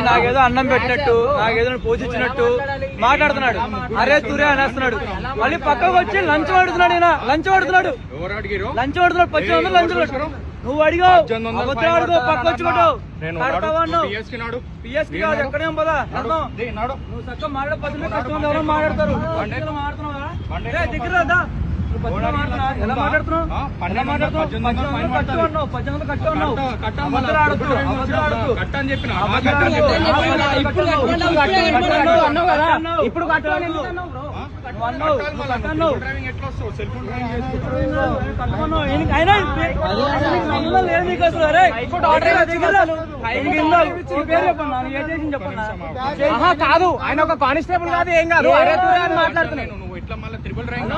నాకేదో అన్నం పెట్టినట్టు నాకేదో పోజిచ్చినట్టు మాట్లాడుతున్నాడు. అరే తురే అనేస్తున్నాడు. మళ్ళీ పక్కకు వచ్చి లంచ్ పడుతున్నాడు. లంచ్ పడుతున్నాడు. పచ్చి లంచ్ నువ్వు అడిగావు పక్క వచ్చుకుంటావు. పిఎస్కి కాదు ఎక్కడేం పదా నువ్వు చక్కగా మాట్లాడే పద్ధతి కష్టం ఎవరో మాట్లాడతారు. దగ్గర ఎలా మాట్లాడుతున్నావు? ఇప్పుడు కాదు ఆయన ఒక కానిస్టేబుల్ కాదు ఏం కాదు మాట్లాడుతున్నాను. ఇట్లా మళ్ళీ త్రిబుల్ ర్యాంక్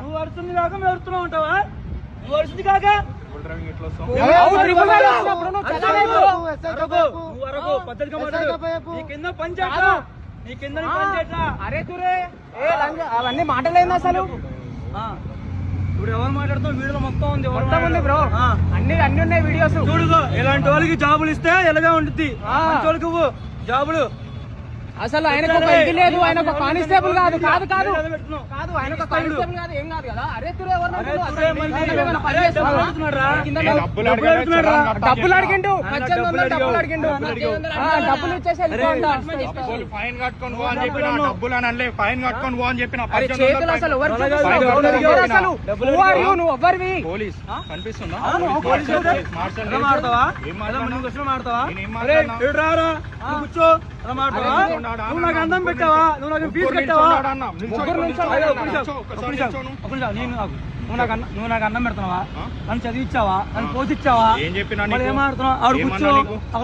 నువ్వు అరుస్తుంది కాక మేము అరుస్తున్నావు ఉంటావా? నువ్వు అరుస్తుంది కాక పద్ధతిగా మాట్లాడు. నీ కింద పంచాయత్ నీ కింద అరే తురే అవన్నీ మాటలేదు అసలు. ఇప్పుడు ఎవరు మాట్లాడుతాం? వీడియో మొత్తం ఉంది బ్రో. అన్ని ఉన్నాయి వీడియోస్. చూడుగో ఇలాంటి వాళ్ళకి జాబులు ఇస్తే ఎలాగా ఉంటుంది. వాళ్ళకి జాబులు అసలు ఆయనకు ఒక ఇది లేదు. ఆయన ఒక కానిస్టేబుల్ కాదు కాదు కాదు కాదు ఆయన ఒక కానిస్టేబుల్ కాదు ఏం కాదు కదా. అరే తురే డబ్బులు అడిగిండు. డబ్బులు అడిగిండు. డబ్బులు ఇచ్చేసి ఫైన్ కట్టుకొని పో అని చెప్పిన. డబ్బులు అని అనలే, ఫైన్ కట్టుకొని పో అని చెప్పిన. చేతులు అసలు నువ్వు ఎవరివి? పోలీస్ కనిపిస్తుందా? కూర్చో. నువ్వు నాకు అందం పెట్టావా? నువ్వు నాకు ఫీజు కట్టావా? నువ్వు నాకు అన్నం పెడతావా? నన్ను చదివిచ్చావా? నన్ను పోషించావా? ఏం చెప్పినా ఏం మాడుతున్నావు? ఆవిడ కూర్చో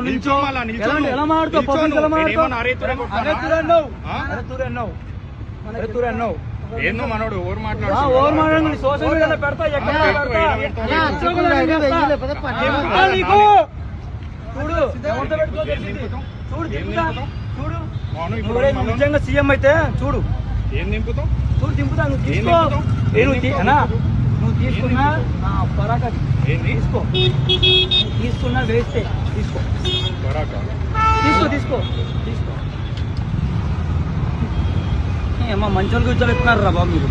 నిల్చో. ఎలా మాడుతావు? ఏందో మనోడు ఓవర్ మాట్లాడు. సోషల్ మీడియాలో పెడతా చూడు నిజంగా సీఎం అయితే చూడు ఏం దింపుతావు? చూడు దింపుతా. నువ్వు తీసుకో. నువ్వు తీసుకున్నా పరాకా తీసుకో. తీసుకున్నా వేస్తే తీసుకో. తీసుకో అమ్మా మంచి వాళ్ళకి ఉద్యోగాలు ఇస్తున్నారు రా బాబు మీరు.